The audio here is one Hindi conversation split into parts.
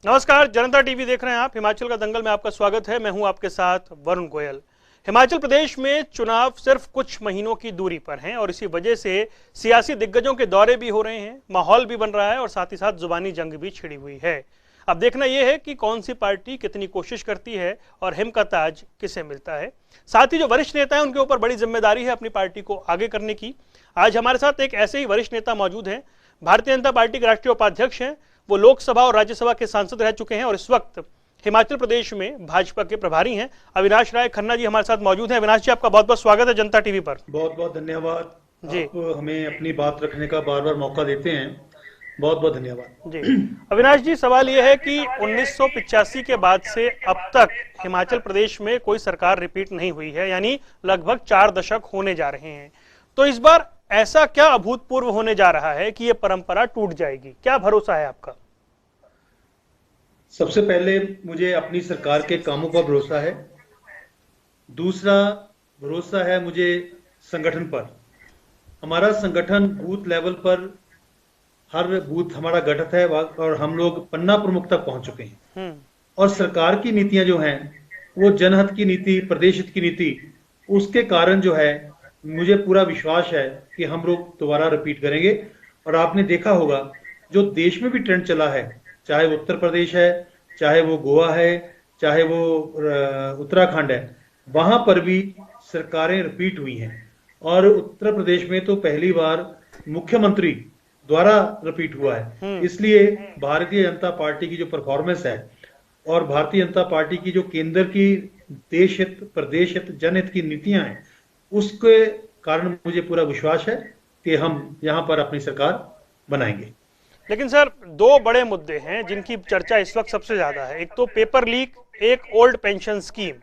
नमस्कार, जनता टीवी देख रहे हैं आप। हिमाचल का दंगल में आपका स्वागत है। मैं हूं आपके साथ वरुण गोयल। हिमाचल प्रदेश में चुनाव सिर्फ कुछ महीनों की दूरी पर हैं और इसी वजह से सियासी दिग्गजों के दौरे भी हो रहे हैं, माहौल भी बन रहा है और साथ ही साथ जुबानी जंग भी छिड़ी हुई है। अब देखना यह है कि कौन सी पार्टी कितनी कोशिश करती है और हिम का ताज किसे मिलता है। साथ ही जो वरिष्ठ नेता हैं उनके ऊपर बड़ी जिम्मेदारी है अपनी पार्टी को आगे करने की। आज हमारे साथ एक ऐसे ही वरिष्ठ नेता मौजूद हैं, भारतीय जनता पार्टी के राष्ट्रीय उपाध्यक्ष हैं। वो लोकसभा और राज्यसभा के सांसद रह चुके हैं और इस वक्त हिमाचल प्रदेश में भाजपा के प्रभारी हैं। अविनाश राय खन्ना जी हमारे साथ मौजूद हैं। अविनाश जी, आपका बहुत बहुत स्वागत है जनता टीवी पर। बहुत बहुत धन्यवाद। जी आप हमें अपनी बात रखने का बार बार मौका देते हैं। बहुत बहुत जी। धन्यवाद। अविनाश जी, सवाल यह है कि 1985 के बाद से अब तक हिमाचल प्रदेश में कोई सरकार रिपीट नहीं हुई है, यानी लगभग 4 दशक होने जा रहे हैं। तो इस बार ऐसा क्या अभूतपूर्व होने जा रहा है कि यह परंपरा टूट जाएगी? क्या भरोसा है आपका? सबसे पहले मुझे अपनी सरकार के कामों पर भरोसा है। दूसरा भरोसा है मुझे संगठन पर। हमारा संगठन बूथ लेवल पर हर बूथ हमारा गठित है और हम लोग पन्ना प्रमुख तक पहुंच चुके हैं। और सरकार की नीतियां जो हैं वो जनहित की नीति, प्रदेश हित की नीति, उसके कारण जो है मुझे पूरा विश्वास है कि हम लोग दोबारा रिपीट करेंगे। और आपने देखा होगा जो देश में भी ट्रेंड चला है, चाहे वो उत्तर प्रदेश है, चाहे वो गोवा है, चाहे वो उत्तराखंड है, वहां पर भी सरकारें रिपीट हुई हैं। और उत्तर प्रदेश में तो पहली बार मुख्यमंत्री द्वारा रिपीट हुआ है। इसलिए भारतीय जनता पार्टी की जो परफॉर्मेंस है और भारतीय जनता पार्टी की जो केंद्र की देश हित, प्रदेश हित, जनहित की नीतियां हैं, उसके कारण मुझे पूरा विश्वास है कि हम यहां पर अपनी सरकार बनाएंगे। लेकिन सर, 2 बड़े मुद्दे हैं जिनकी चर्चा इस वक्त सबसे ज्यादा है। एक तो पेपर लीक, एक ओल्ड पेंशन स्कीम।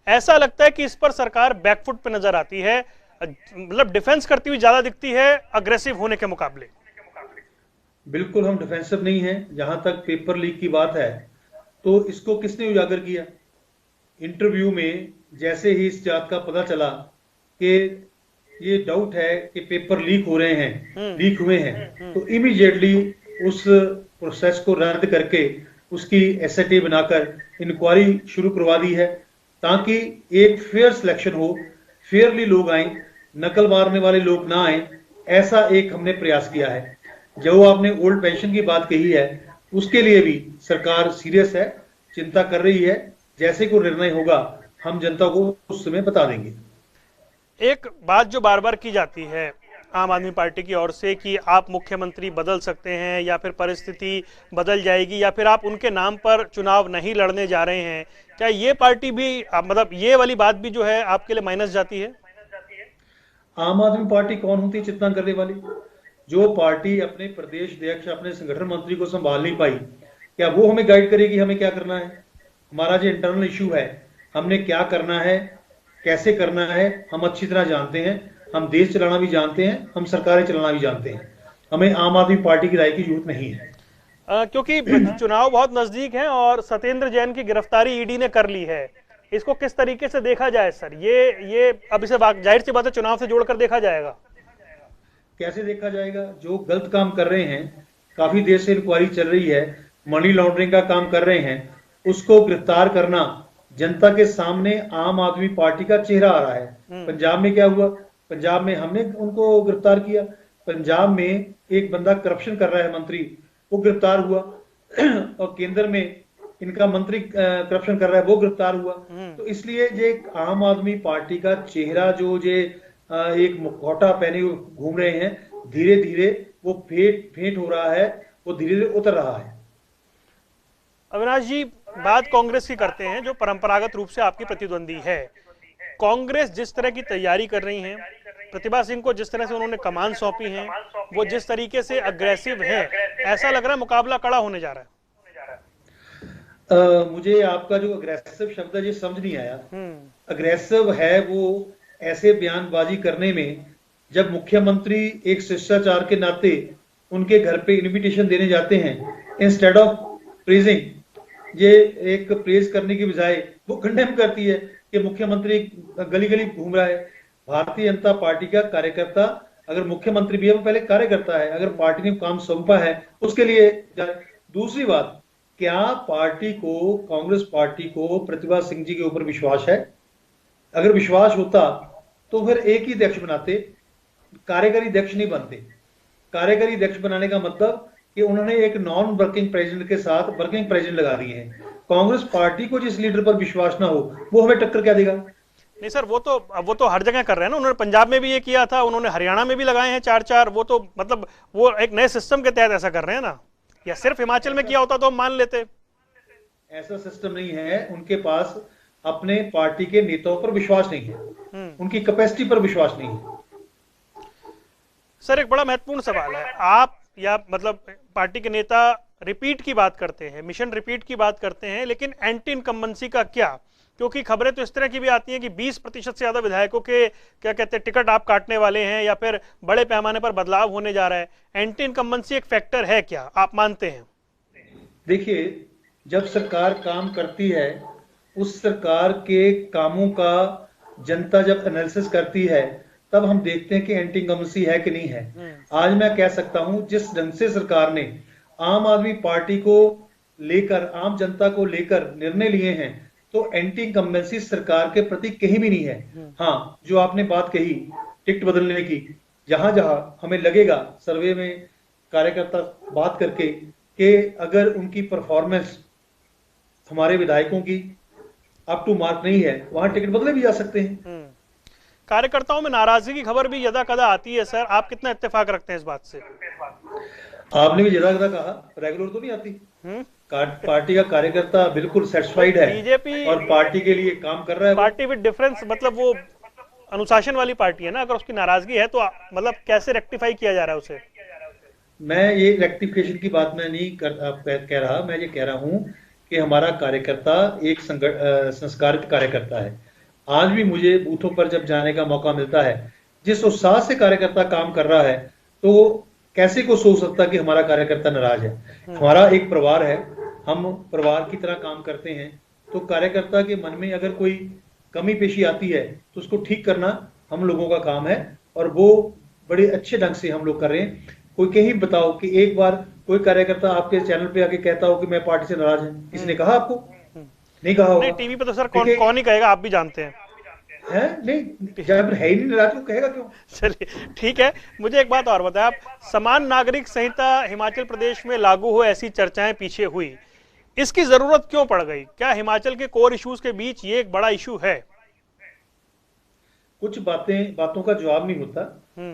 ऐसा लगता है कि इस पर सरकार बैकफुट पे नजर आती है, मतलब डिफेंस करती हुई ज्यादा दिखती है अग्रेसिव होने के मुकाबले। बिल्कुल हम डिफेंसिव नहीं हैं। जहां तक पेपर लीक की बात है तो इसको किसने उजागर किया? इंटरव्यू में जैसे ही इस बात का पता चला कि ये डाउट है कि पेपर लीक हो रहे हैं, लीक हुए हैं, तो इमीडिएटली उस प्रोसेस को रद्द करके उसकी एसआईटी बनाकर इंक्वायरी शुरू करवा दी है, ताकि एक फेयर सिलेक्शन हो, फेयरली लोग आए, नकल मारने वाले लोग ना आए। ऐसा एक हमने प्रयास किया है। जो आपने ओल्ड पेंशन की बात कही है, उसके लिए भी सरकार सीरियस है, चिंता कर रही है। जैसे कोई निर्णय होगा हम जनता को उस समय बता देंगे। एक बात जो बार बार की जाती है आम आदमी पार्टी की ओर से कि आप मुख्यमंत्री बदल सकते हैं या फिर परिस्थिति बदल जाएगी या फिर आप उनके नाम पर चुनाव नहीं लड़ने जा रहे हैं, क्या ये पार्टी भी मतलब ये वाली बात भी जो है आपके लिए माइनस जाती है? आम आदमी पार्टी कौन होती है चिंता करने वाली? जो पार्टी अपने प्रदेश अध्यक्ष, अपने संगठन मंत्री को संभाल नहीं पाई, क्या वो हमें गाइड करेगी हमें क्या करना है? हमारा जो इंटरनल इशू है, हमने क्या करना है, कैसे करना है, हम अच्छी तरह जानते हैं। हम देश चलाना भी जानते हैं, हम सरकारें चलाना भी जानते हैं। हमें आम आदमी पार्टी की राय की जरूरत नहीं है। क्योंकि चुनाव बहुत नजदीक है और सत्येंद्र जैन की गिरफ्तारी ईडी ने कर ली है। इसको किस तरीके से देखा जाए सर? ये अब इसे जाहिर सी बात है चुनाव से जोड़कर देखा जाएगा। कैसे देखा जाएगा? जो गलत काम कर रहे हैं, काफी देर से इंक्वायरी चल रही है, मनी लॉन्ड्रिंग का काम कर रहे हैं, उसको गिरफ्तार करना, जनता के सामने आम आदमी पार्टी का चेहरा आ रहा है। पंजाब में क्या हुआ? पंजाब में हमने उनको गिरफ्तार किया। पंजाब में एक बंदा करप्शन कर रहा है, मंत्री, वो गिरफ्तार हुआ। और केंद्र में इनका मंत्री करप्शन कर रहा है, वो गिरफ्तार हुआ। तो इसलिए जो एक आम आदमी पार्टी का चेहरा जो एक मुखौटा पहने हुए घूम रहे हैं, धीरे धीरे वो फेंट हो रहा है, वो धीरे धीरे उतर रहा है। अविनाश जी, बात कांग्रेस की करते हैं जो परंपरागत रूप से आपकी प्रतिद्वंदी है। कांग्रेस जिस तरह की तैयारी कर रही है, प्रतिभा सिंह को जिस तरह से उन्होंने कमान सौंपी है, वो जिस तरीके से अग्रेसिव है, ऐसा लग रहा है मुकाबला कड़ा होने जा रहा है। मुझे आपका जो अग्रेसिव शब्द है ये समझ नहीं आया। अग्रेसिव है वो ऐसे बयानबाजी करने में जब मुख्यमंत्री एक शिष्टाचार के नाते उनके घर पे इनविटेशन देने जाते हैं, इंस्टेड ऑफ प्रेजिंग, ये एक प्रेज करने की बजाय वो कंडेम करती है कि मुख्यमंत्री गली गली घूम रहा है। भारतीय जनता पार्टी का कार्यकर्ता, अगर मुख्यमंत्री भी है वो पहले कार्यकर्ता है, अगर पार्टी ने काम सौंपा है उसके लिए। दूसरी बात, क्या पार्टी को, कांग्रेस पार्टी को प्रतिभा सिंह जी के ऊपर विश्वास है? अगर विश्वास होता तो फिर एक ही अध्यक्ष बनाते, कार्यकारी अध्यक्ष नहीं बनते। कार्यकारी अध्यक्ष बनाने का मतलब कि उन्होंने एक नॉन वर्किंग प्रेसिडेंट के साथ वर्किंग प्रेसिडेंट लगा दिए हैं। कांग्रेस पार्टी को जिस लीडर पर विश्वास ना हो वो हमें टक्कर क्या देगा? नहीं सर, वो तो हर जगह कर रहे हैं ना। उन्होंने पंजाब में भी ये किया था, उन्होंने हरियाणा में भी लगाए हैं चार चार। वो तो मतलब वो एक नए सिस्टम के तहत ऐसा कर रहे हैं ना। या सिर्फ हिमाचल में किया होता तो हम मान लेते। ऐसा सिस्टम नहीं है। उनके पास अपने पार्टी के नेताओं पर विश्वास नहीं है, उनकी कैपेसिटी पर विश्वास नहीं है। सर एक बड़ा महत्वपूर्ण सवाल है, आप या मतलब पार्टी के नेता रिपीट की बात करते हैं, मिशन रिपीट की बात करते हैं, लेकिन एंटी इनकम्बेंसी का क्या? क्योंकि खबरें तो इस तरह की भी आती हैं कि 20% से ज्यादा विधायकों के क्या कहते हैं टिकट आप काटने वाले हैं, या फिर बड़े पैमाने पर बदलाव होने जा रहा है। एंटी इनकम्बेंसी एक फैक्टर है क्या, आप मानते हैं? देखिए, जब सरकार काम करती है, उस सरकार के कामों का जनता जब एनालिसिस करती है, तब हम देखते हैं कि एंटी इनकम्बेंसी है कि नहीं है। आज मैं कह सकता हूं, जिस ढंग से सरकार ने आम आदमी पार्टी को लेकर, आम जनता को लेकर निर्णय लिए हैं, तो एंटी इनकम्बेंसी सरकार के प्रति कहीं भी नहीं है। हाँ, जो आपने बात कही टिकट बदलने की, जहां जहां हमें लगेगा सर्वे में कार्यकर्ता बात करके कि अगर उनकी परफॉर्मेंस हमारे विधायकों की अप टू मार्क नहीं है, वहां टिकट बदले भी जा सकते हैं। कार्यकर्ताओं में नाराजगी की खबर भी यदा कदा आती है सर, आप कितना इत्तेफाक रखते हैं इस बात से? आपने भी यदा कदा कहा, रेगुलर तो नहीं आती। पार्टी का कार्यकर्ता बिल्कुल सेटिस्फाइड है बीजेपी और पार्टी के लिए काम कर रहा है। पार्टी विद डिफरेंस, मतलब वो अनुशासन वाली पार्टी है ना। अगर उसकी नाराजगी है तो मतलब कैसे रेक्टिफाई किया जा रहा है उसे? मैं ये रेक्टिफिकेशन की बात मैं नहीं कह रहा, मैं ये कह रहा हूं कि हमारा कार्यकर्ता एक संस्कारित कार्यकर्ता है। आज भी मुझे बूथों पर जब जाने का मौका मिलता है, जिस उत्साह से कार्यकर्ता काम कर रहा है, तो कैसे को सोच सकता कि हमारा कार्यकर्ता नाराज है? हमारा एक परिवार है, हम परिवार की तरह काम करते हैं। तो कार्यकर्ता के मन में अगर कोई कमी पेशी आती है तो उसको ठीक करना हम लोगों का काम है, और वो बड़े अच्छे ढंग से हम लोग कर रहे हैं। कोई कहीं बताओ कि एक बार कोई कार्यकर्ता आपके चैनल पे आके कहता हो कि मैं पार्टी से नाराज है? किसी ने कहा आपको? नहीं कहा होगा। नहीं, टीवी पे तो सर कौन ही कहेगा, आप भी जानते हैं। है नहीं, जब है ही नहीं नाराज तो कहेगा क्यों? चलिए ठीक है। मुझे एक बात और बताएं आप, समान नागरिक संहिता हिमाचल प्रदेश में लागू हो ऐसी चर्चाएं पीछे हुई, इसकी जरूरत क्यों पड़ गई? क्या हिमाचल के कोर इश्यूज के बीच ये एक बड़ा इशू है? कुछ बातों का जवाब नहीं होता,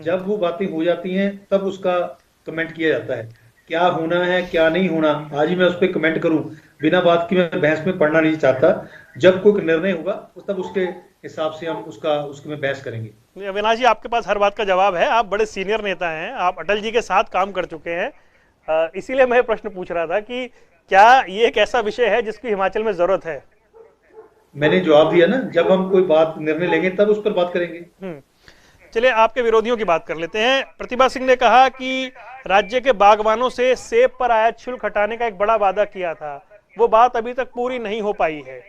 जब वो बातें हो जाती हैं तब उसका कमेंट किया जाता है। क्या होना है क्या नहीं होना, आज ही मैं उस पर कमेंट करूं, बिना बात की मैं बहस में पढ़ना नहीं चाहता। जब कोई निर्णय होगा तब उसके हिसाब से हम उसमें बहस करेंगे। अविनाश जी, आपके पास हर बात का जवाब है, आप बड़े सीनियर नेता हैं, आप अटल जी के साथ काम कर चुके हैं। इसीलिए मैं प्रश्न पूछ रहा था कि क्या ये एक ऐसा विषय है जिसकी हिमाचल में जरूरत है? मैंने जवाब दिया ना, जब हम कोई बात निर्णय लेंगे तब उस पर बात करेंगे। चलिए आपके विरोधियों की बात कर लेते हैं। प्रतिभा सिंह ने कहा कि राज्य के बागवानों से सेब पर आयात शुल्क हटाने का एक बड़ा वादा किया था, वो बात अभी तक पूरी नहीं हो पाई है।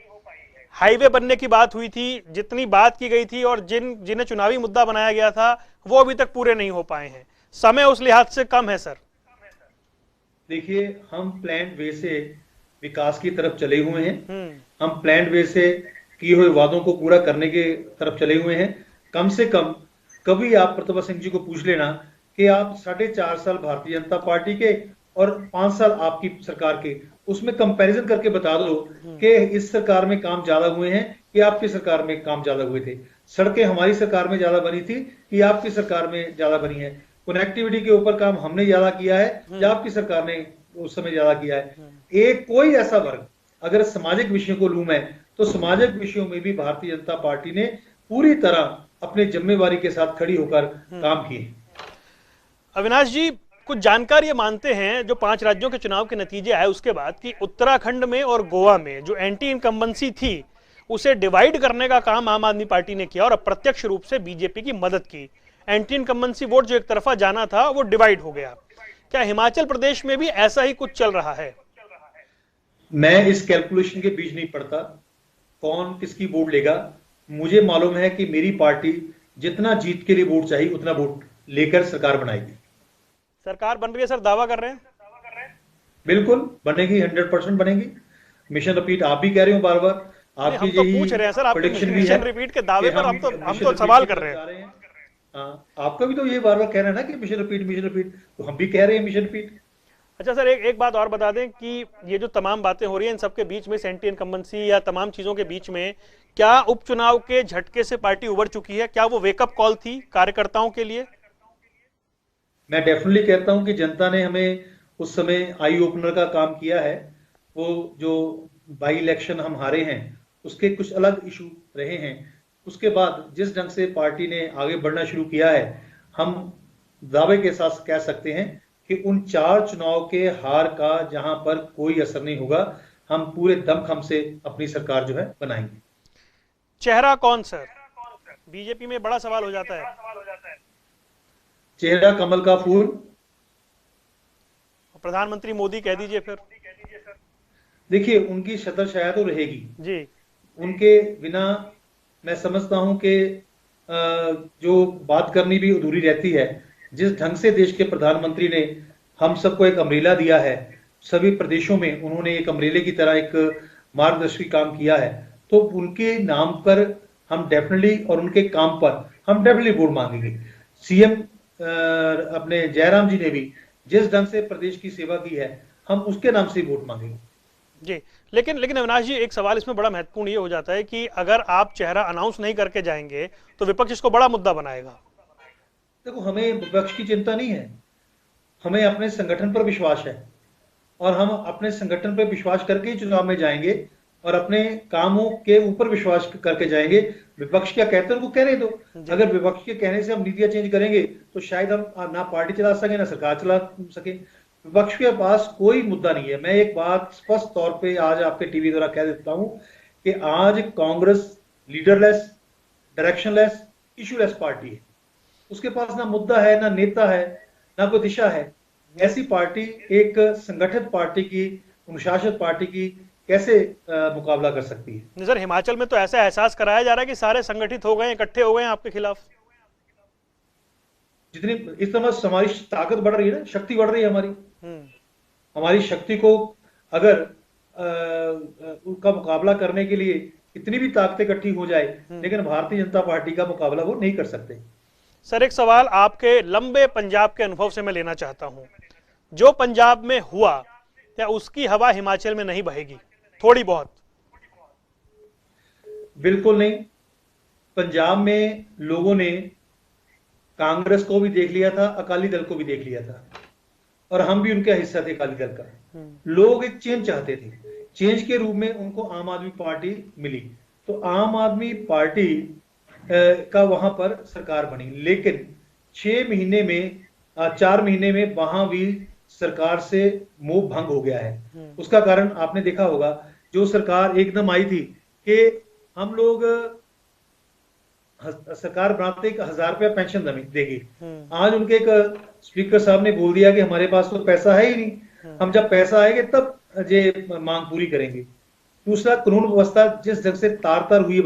हाईवे बनने की बात हुई थी, जितनी बात की गई थी और जिन्हें चुनावी मुद्दा बनाया गया था, वो अभी तक पूरे नहीं हो पाए हैं। समय उस लिहाज से कम है सर। देखिए, हम प्लान वे से विकास की तरफ चले हुए हैं। हम प्लान वे से किए हुए वादों को पूरा करने के तरफ चले हुए हैं। कम से कम कभी आप प्रतिभा सिंह जी को पूछ लेना कि आप 4.5 साल भारतीय जनता पार्टी के और 5 साल आपकी सरकार के, उसमें कंपैरिजन करके बता दो कि इस सरकार में काम ज्यादा हुए हैं कि आपकी सरकार में काम ज्यादा हुए थे। सड़कें हमारी सरकार में ज्यादा बनी थी कि आपकी सरकार में ज्यादा बनी है? कनेक्टिविटी के ऊपर काम हमने ज्यादा किया है या आपकी सरकार ने उस समय ज्यादा किया है? एक कोई ऐसा वर्ग, अगर सामाजिक विषयों को लूं मैं, तो सामाजिक विषयों में भी भारतीय जनता पार्टी ने पूरी तरह अपनी जिम्मेवारी के साथ खड़ी होकर काम किए। अविनाश जी, कुछ जानकार ये मानते हैं जो 5 राज्यों के चुनाव के नतीजे आए उसके बाद, कि उत्तराखंड में और गोवा में जो एंटी इनकम्बेंसी थी उसे डिवाइड करने का काम आम आदमी पार्टी ने किया और अप्रत्यक्ष रूप से बीजेपी की मदद की। एंटी इनकम्बेंसी वोट जो एक तरफा जाना था वो डिवाइड हो गया। क्या हिमाचल प्रदेश में भी ऐसा ही कुछ चल रहा है? मैं इस कैलकुलेशन के बीच नहीं पड़ता कौन किसकी वोट लेगा। मुझे मालूम है कि मेरी पार्टी जितना जीत के लिए वोट चाहिए उतना वोट लेकर सरकार बनाएगी। सरकार बन रही है सर, दावा कर रहे हैं? बिल्कुल बनेगी, 100% बनेगी। मिशन रिपीट आप भी कह रहे हो बार बार, नहीं, आपकी हम तो यही पूछ रहे हैं सर, आपके प्रोडिक्शन भी है मिशन रिपीट के कि दावे पर हम हम मिशन तो रिपीट सवाल की कर तरफ रहे हैं। जा रहे हैं। हाँ, आपका भी तो ये बार बार कहना है ना कि मिशन रिपीट, तो हम भी कह रहे हैं मिशन रिपीट। अच्छा सर, एक एक बात और बता दें कि ये जो तमाम बातें हो रही हैं इन सबके बीच में, एंटी इनकम्बेंसी या तमाम चीजों के बीच में, क्या उपचुनाव के झटके से पार्टी उबर चुकी है? क्या वो वेकअप कॉल थी कार्यकर्ताओं के लिए? मैं डेफिनेटली कहता हूं कि जनता ने हमें उस समय आई ओपनर का काम किया है। वो जो बाई इलेक्शन हम हारे हैं, उसके कुछ अलग इशू रहे हैं। उसके बाद जिस ढंग से पार्टी ने आगे बढ़ना शुरू किया है, हम दावे के साथ कह सकते हैं कि उन 4 चुनाव के हार का जहां पर कोई असर नहीं होगा। हम पूरे दमखम से अपनी सरकार जो है बनाएंगे। चेहरा कौन सर? बीजेपी में बड़ा सवाल हो जाता है। चेहरा कमल का फूल। प्रधानमंत्री मोदी कह दीजिए फिर। देखिए, उनकी शतर शायद तो रहेगी। जी। उनके बिना मैं समझता हूं कि जो बात करनी भी अधूरी रहती है। जिस ढंग से देश के प्रधानमंत्री ने हम सबको एक अमरीला दिया है, सभी प्रदेशों में उन्होंने एक अमरीले की तरह एक मार्गदर्शी काम किया है, तो उनके नाम पर हम डेफिनेटली, और उनके काम पर हम डेफिनेटली वोट मांगेंगे। सीएम अपने जयराम जी ने भी जिस ढंग से प्रदेश की सेवा की है, हम उसके नाम से वोट मांगेंगे। जी। लेकिन लेकिन अविनाश जी, एक सवाल इसमें बड़ा महत्वपूर्ण ये हो जाता है कि अगर आप चेहरा अनाउंस नहीं करके जाएंगे तो विपक्ष इसको बड़ा मुद्दा बनाएगा। देखो, हमें विपक्ष की चिंता नहीं है, हमें अपने संगठन पर विश्वास है। और हम अपने संगठन पर विश्वास करके ही चुनाव में जाएंगे और अपने कामों के ऊपर विश्वास करके जाएंगे। विपक्ष क्या कहते हैं उनको कहने दो। जी। अगर विपक्ष के कहने से हम नीतियां चेंज करेंगे तो शायद हम ना पार्टी चला सके ना सरकार चला सके। विपक्ष के पास कोई मुद्दा नहीं है। मैं एक बात स्पष्ट तौर पे आज आपके टीवी द्वारा कह देता हूं कि आज Congress leaderless, directionless, issueless party है। उसके पास ना मुद्दा है, ना नेता है, ना कोई दिशा है। ऐसी पार्टी एक संगठित पार्टी की, अनुशासित पार्टी की कैसे मुकाबला कर सकती है? नहीं सर, हिमाचल में तो ऐसा एहसास कराया जा रहा है कि सारे संगठित हो गए हैं, इकट्ठे हो गए हैं आपके खिलाफ। जितनी इस समय हमारी ताकत बढ़ रही है ना, शक्ति बढ़ रही है हमारी। हम्म। हमारी शक्ति को अगर उनका मुकाबला करने के लिए इतनी भी ताकतें इकट्ठी हो जाए, लेकिन भारतीय जनता पार्टी का मुकाबला वो नहीं कर सकते। सर, एक सवाल आपके लंबे पंजाब के अनुभव से मैं लेना चाहता हूं। जो पंजाब में हुआ, क्या उसकी हवा हिमाचल में नहीं बहेगी थोड़ी बहुत? बिल्कुल नहीं। पंजाब में लोगों ने कांग्रेस को भी देख लिया था, अकाली दल को भी देख लिया था, और हम भी उनका हिस्सा थे अकाली दल का। लोग एक चेंज चाहते थे, चेंज के रूप में उनको आम आदमी पार्टी मिली, तो आम आदमी पार्टी का वहां पर सरकार बनी। लेकिन 6 महीने में 4 महीने में वहां भी सरकार से मोह भंग हो गया है। उसका कारण आपने देखा होगा, जो सरकार एकदम आई थी कि हम लोग सरकार बनाते 1,000 रुपया पेंशन देगी। आज उनके एक स्पीकर साहब ने बोल दिया कि हमारे पास तो पैसा है ही नहीं, हम जब पैसा आएगा तब ये मांग पूरी करेंगे। दूसरा, कानून व्यवस्था जिस ढंग से तार तार हुई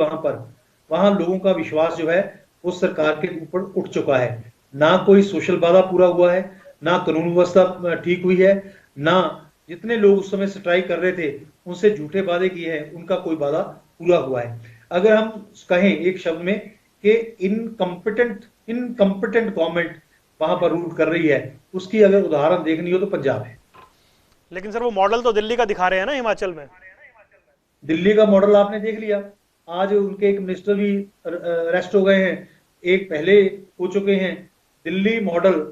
वहां लोगों का विश्वास जो है उस सरकार के ऊपर उठ चुका है। ना कोई सोशल वादा पूरा हुआ है, ना कानून व्यवस्था ठीक हुई है, ना जितने लोग उस समय स्ट्राइक कर रहे थे उनसे झूठे वादे किए हैं, उनका कोई वादा पूरा हुआ है। अगर हम कहें एक शब्द में कि इनकम्पिटेंट गवर्नमेंट वहां पर रूल कर रही है, उसकी अगर उदाहरण देखनी हो तो पंजाब है। लेकिन सर, वो मॉडल तो दिल्ली का दिखा रहे हैं ना हिमाचल में। दिल्ली का मॉडल आपने देख लिया। आज उनके एक मिनिस्टर भी अरेस्ट हो गए हैं, एक पहले हो चुके हैं। दिल्ली मॉडल,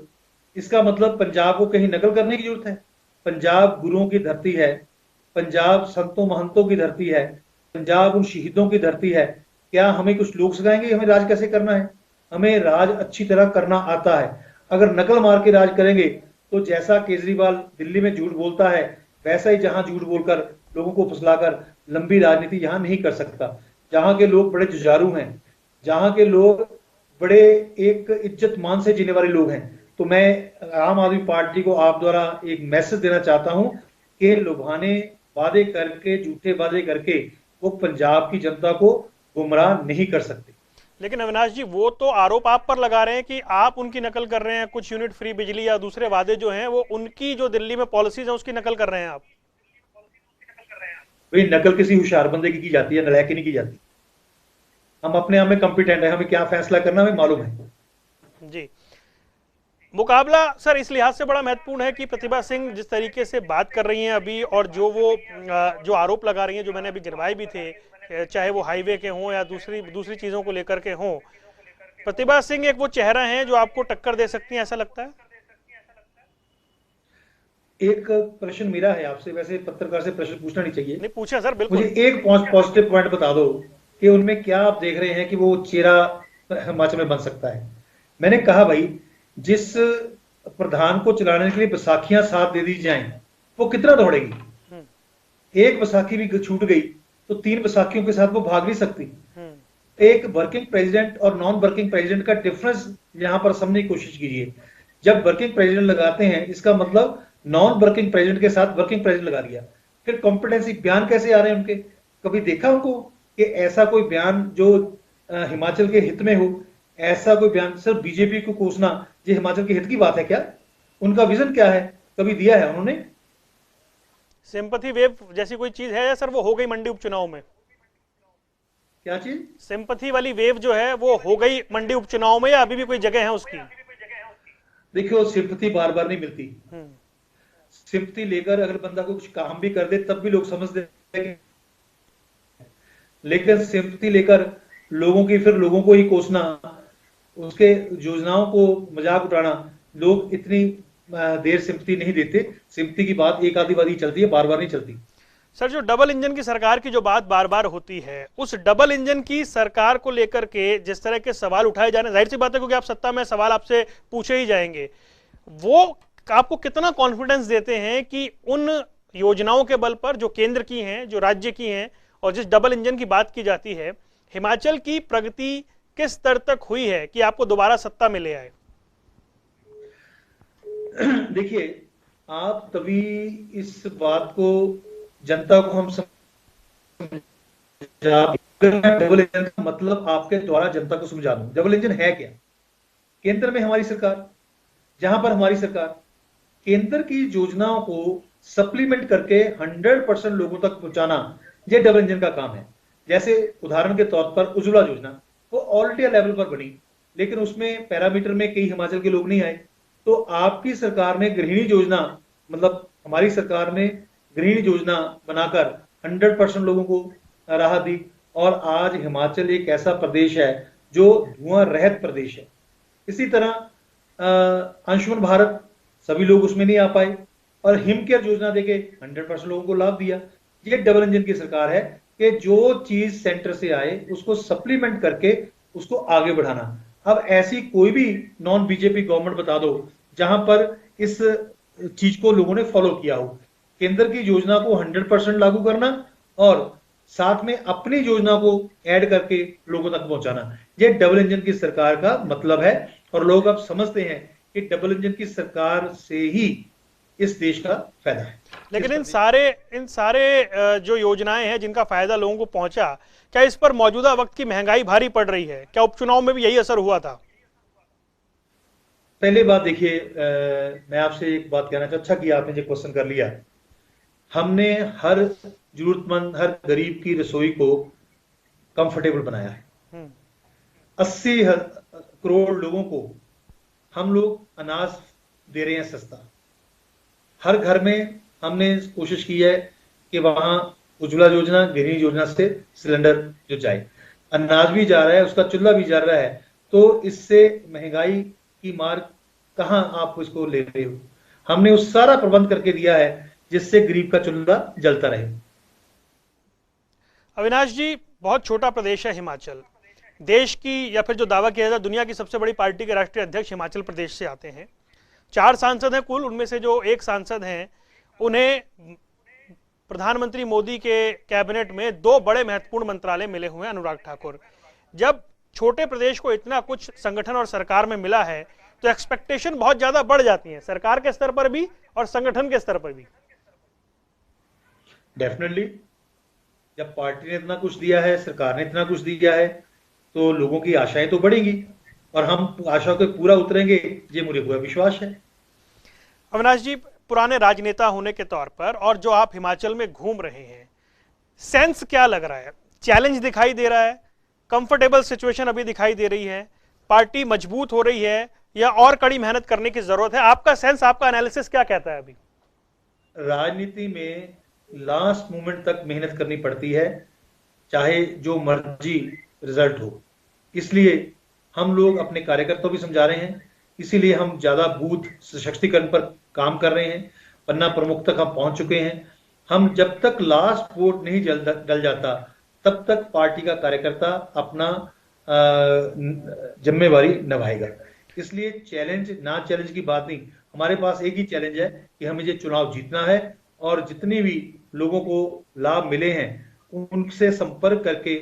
इसका मतलब पंजाब को कहीं नकल करने की जरूरत है? पंजाब गुरुओं की धरती है, पंजाब संतों महंतों की धरती है, पंजाब उन शहीदों की धरती है। क्या हमें कुछ लोग सिखाएंगे हमें राज कैसे करना है? हमें राज अच्छी तरह करना आता है। अगर नकल मार के राज करेंगे तो जैसा केजरीवाल दिल्ली में झूठ बोलता है, वैसा ही जहां झूठ बोलकर लोगों को फुसलाकर लंबी राजनीति यहां नहीं कर सकता। जहां के लोग बड़े जुझारू हैं, जहां के लोग बड़े एक इज्जत मान से जीने वाले लोग हैं। तो मैं आम आदमी पार्टी को आप द्वारा एक मैसेज देना चाहता हूं कि लुभाने वादे करके, झूठे वादे करके वो पंजाब की जनता को गुमराह नहीं कर सकते। लेकिन अविनाश जी, वो तो आरोप आप पर लगा रहे हैं कि आप उनकी नकल कर रहे हैं, कुछ यूनिट फ्री बिजली या दूसरे वादे जो हैं वो उनकी जो दिल्ली में पॉलिसीज है उसकी नकल कर रहे हैं आप। भाई नकल किसी होशियार बंदे की जाती है, नलायक की नहीं की जाती। हम अपने आप में कॉम्पिटेंट है, हमें क्या फैसला करना हमें मालूम है। जी। मुकाबला सर इस लिहाज से बड़ा महत्वपूर्ण है कि प्रतिभा सिंह जिस तरीके से बात कर रही हैं अभी, और जो वो जो आरोप लगा रही हैं, जो मैंने अभी गिनवाए भी थे, चाहे वो हाईवे के हों या दूसरी दूसरी चीजों को लेकर के हों, प्रतिभा सिंह एक वो चेहरा है जो आपको टक्कर दे सकती है, ऐसा लगता है। एक प्रश्न मेरा है आपसे, वैसे पत्रकार से प्रश्न पूछना नहीं चाहिए, नहीं पूछे सर, मुझे बिल्कुल। एक पॉजिटिव पॉइंट बता दो कि उनमें क्या आप देख रहे हैं कि वो चेहरा हिमाचल में बन सकता है। मैंने कहा भाई, जिस प्रधान को चलाने के लिए बैसाखियां साथ दे दी जाएं, वो कितना दौड़ेगी। एक बैसाखी भी छूट गई तो 3 बैसाखियों के साथ वो भाग नहीं सकती। एक वर्किंग प्रेसिडेंट और नॉन वर्किंग प्रेसिडेंट का डिफरेंस यहां पर समझने की कोशिश कीजिए। जब वर्किंग प्रेसिडेंट लगाते हैं, इसका मतलब नॉन वर्किंग प्रेसिडेंट के साथ वर्किंग प्रेसिडेंट लगा दिया। फिर कॉम्पिटेंसी बयान कैसे आ रहे हैं उनके, कभी देखा उनको कि ऐसा कोई बयान जो हिमाचल के हित में हो, ऐसा कोई बयान सिर्फ बीजेपी को कोसना ये हिमाचल के हित की बात है क्या? उनका विजन क्या है, कभी दिया है उन्होंने? सिंपैथी वेव जैसी कोई चीज है सर, वो हो गई मंडी उपचुनाव में। क्या चीज? सिंपैथी वाली वेव जो है वो हो गई मंडी उपचुनाव में, या अभी भी कोई जगह है उसकी? देखियो, सिंपैथी बार बार नहीं मिलती। सिंपैथी लेकर अगर बंदा को कुछ काम भी कर दे तब भी लोग समझते हैं, लेकिन सिंपैथी लेकर लोगों की फिर लोगों को ही कोसना, उसके योजनाओं को मजाक उठाना, लोग इतनी देर सिंपैथी नहीं देते। सिंपैथी की बात एक आधी बार ही चलती है, बार बार नहीं चलती। सर जो डबल इंजन की सरकार की जो बात बार बार होती है, उस डबल इंजन की सरकार को लेकर के जिस तरह के सवाल उठाए जा रहे हैं, जाहिर सी बात है क्योंकि आप सत्ता में, सवाल आपसे पूछे ही जाएंगे, वो आपको कितना कॉन्फिडेंस देते हैं कि उन योजनाओं के बल पर जो केंद्र की हैं, जो राज्य की हैं, और जिस डबल इंजन की बात की जाती है, हिमाचल की प्रगति किस स्तर तक हुई है कि आपको दोबारा सत्ता में ले आए? देखिए, आप तभी इस बात को जनता को हम डबल इंजन का मतलब आपके द्वारा जनता को समझा दूं, डबल इंजन है क्या। केंद्र में हमारी सरकार, जहां पर हमारी सरकार केंद्र की योजनाओं को सप्लीमेंट करके 100% लोगों तक पहुंचाना, यह डबल इंजन का काम है। जैसे उदाहरण के तौर पर उज्ज्वला योजना, वो ऑल इंडिया लेवल पर बनी, लेकिन उसमें पैरामीटर में कई हिमाचल के लोग नहीं आए। तो आपकी सरकार ने गृहिणी योजना, मतलब हमारी सरकार ने गृहिणी योजना बनाकर 100% लोगों को राहत दी, और आज हिमाचल एक ऐसा प्रदेश है जो धुआं रहित प्रदेश है। इसी तरह अंशुमन भारत, सभी लोग उसमें नहीं आ पाए, और हिम केयर योजना देके 100% लोगों को लाभ दिया। ये डबल इंजन की सरकार है कि जो चीज सेंटर से आए उसको सप्लीमेंट करके उसको आगे बढ़ाना। अब ऐसी कोई भी नॉन बीजेपी गवर्नमेंट बता दो जहां पर इस चीज को लोगों ने फॉलो किया हो, केंद्र की योजना को 100% लागू करना और साथ में अपनी योजना को ऐड करके लोगों तक पहुंचाना, ये डबल इंजन की सरकार का मतलब है। और लोग अब समझते हैं कि डबल इंजन की सरकार से ही इस देश का फायदा है। लेकिन इन सारे जो योजनाएं हैं जिनका फायदा लोगों को पहुंचा, क्या इस पर मौजूदा वक्त की महंगाई भारी पड़ रही है? क्या उपचुनाव में भी यही असर हुआ था? पहले बात देखिए, मैं आपसे एक बात कहना चाहता, अच्छा किया आपने जो क्वेश्चन कर लिया। हमने हर जरूरतमंद, हर गरीब की रसोई को कंफर्टेबल बनाया है। 80 करोड़ लोगों को हम लोग अनाज दे रहे हैं सस्ता। हर घर में हमने कोशिश की है कि वहां उज्ज्वला योजना, गृहिणी योजना से सिलेंडर जो जाए, अनाज भी जा रहा है, उसका चूल्हा भी जा रहा है। तो इससे महंगाई की मार कहां आप इसको ले रहे हो? हमने उस सारा प्रबंध करके दिया है जिससे गरीब का चूल्हा जलता रहे। अविनाश जी, बहुत छोटा प्रदेश है हिमाचल, देश की या फिर जो दावा किया जाता है दुनिया की सबसे बड़ी पार्टी के राष्ट्रीय अध्यक्ष हिमाचल प्रदेश से आते हैं। 4 सांसद हैं कुल, उनमें से जो एक सांसद हैं उन्हें प्रधानमंत्री मोदी के कैबिनेट में 2 बड़े महत्वपूर्ण मंत्रालय मिले हुए हैं, अनुराग ठाकुर। जब छोटे प्रदेश को इतना कुछ संगठन और सरकार में मिला है तो एक्सपेक्टेशन बहुत ज्यादा बढ़ जाती है, सरकार के स्तर पर भी और संगठन के स्तर पर भी। डेफिनेटली, जब पार्टी ने इतना कुछ दिया है, सरकार ने इतना कुछ दिया है, तो लोगों की आशाएं तो बढ़ेंगी और हम आशाओं के पूरा उतरेंगे, ये मुझे पूरा विश्वास है। अविनाश जी, पुराने राजनेता होने के तौर पर और जो आप हिमाचल में घूम रहे हैं, सेंस क्या लग रहा है? चैलेंज दिखाई दे रहा है? कंफर्टेबल सिचुएशन अभी दिखाई दे रही है? पार्टी मजबूत हो रही है या और कड़ी मेहनत करने की जरूरत है? आपका सेंस, आपका एनालिसिस क्या कहता है अभी? राजनीति में लास्ट मोमेंट तक मेहनत करनी पड़ती है, चाहे जो मर्जी रिजल्ट हो। इसलिए हम लोग अपने कार्यकर्ताओं भी समझा रहे हैं, इसीलिए हम ज्यादा बूथ सशक्तिकरण पर काम कर रहे हैं। पन्ना प्रमुख तक हम पहुंच चुके हैं। हम जब तक लास्ट वोट नहीं डल जाता तब तक पार्टी का कार्यकर्ता अपना जिम्मेवारी निभाएगा। इसलिए चैलेंज की बात नहीं, हमारे पास एक ही चैलेंज है कि हमें ये चुनाव जीतना है और जितने भी लोगों को लाभ मिले हैं उनसे संपर्क करके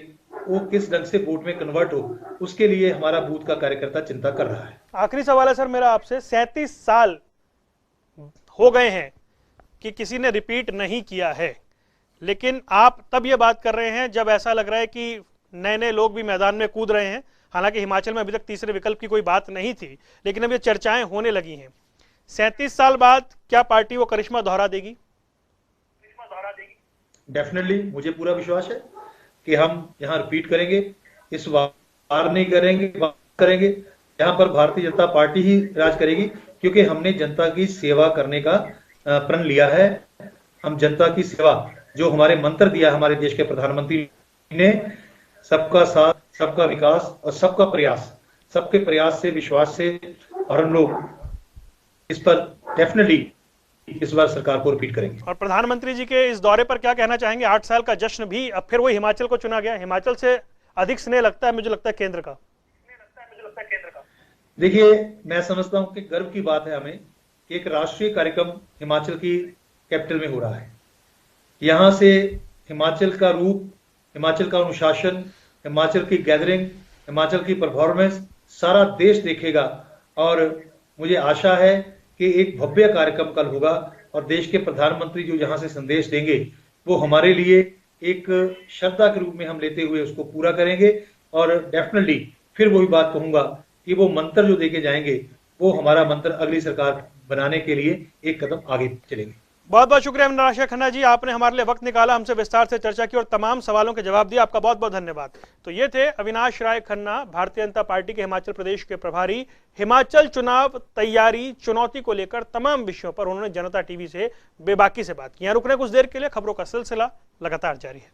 वो किस ढंग से वोट में कन्वर्ट हो, उसके लिए हमारा बूथ का कार्यकर्ता चिंता कर रहा है। आखिरी सवाल है सर मेरा आपसे, 37 साल हो गए हैं कि किसी ने रिपीट नहीं किया है, लेकिन आप तब ये बात कर रहे हैं जब ऐसा लग रहा है कि नए नए लोग भी मैदान में कूद रहे हैं। हालांकि हिमाचल में अभी तक तीसरे विकल्प की कोई बात नहीं थी, लेकिन अब ये चर्चाएं होने लगी हैं। 37 साल बाद क्या पार्टी वो करिश्मा दोहरा देगी? डेफिनेटली मुझे पूरा विश्वास है कि हम यहाँ रिपीट करेंगे। इस बार नहीं करेंगे, यहाँ पर भारतीय जनता पार्टी ही राज करेगी, क्योंकि हमने जनता की सेवा करने का प्रण लिया है। हम जनता की सेवा, जो हमारे मंत्र दिया हमारे देश के प्रधानमंत्री ने, सबका साथ, सबका विकास और सबका प्रयास, सबके प्रयास से, विश्वास से, और हम लोग इस पर डेफिनेटली इस बार सरकार को रिपीट करेंगे। और प्रधानमंत्री जी के इस दौरे पर क्या कहना चाहेंगे? 8 साल का जश्न भी, अब फिर वही हिमाचल को चुना गया। हिमाचल से अधिक स्नेह लगता है मुझे लगता है केंद्र का। देखिए, मैं समझता हूं कि गर्व की बात है हमें कि एक राष्ट्रीय कार्यक्रम हिमाचल की कैपिटल में हो रहा है। यहां से हिमाचल का रूप, हिमाचल का अनुशासन, हिमाचल की गैदरिंग, हिमाचल की परफॉर्मेंस सारा देश देखेगा और मुझे आशा है कि एक भव्य कार्यक्रम कल होगा और देश के प्रधानमंत्री जो यहां से संदेश देंगे वो हमारे लिए एक श्रद्धा के रूप में हम लेते हुए उसको पूरा करेंगे। और डेफिनेटली फिर वही बात कहूंगा कि वो मंत्र जो देके जाएंगे वो हमारा मंत्र अगली सरकार बनाने के लिए एक कदम आगे चलेंगे। बहुत बहुत शुक्रिया अविनाश खन्ना जी, आपने हमारे लिए वक्त निकाला, हमसे विस्तार से चर्चा की और तमाम सवालों के जवाब दिए। आपका बहुत बहुत धन्यवाद। तो ये थे अविनाश राय खन्ना, भारतीय जनता पार्टी के हिमाचल प्रदेश के प्रभारी। हिमाचल चुनाव तैयारी, चुनौती को लेकर तमाम विषयों पर उन्होंने जनता टीवी से बेबाकी से बात की। यहाँ रुकने कुछ देर के लिए, खबरों का सिलसिला लगातार जारी है।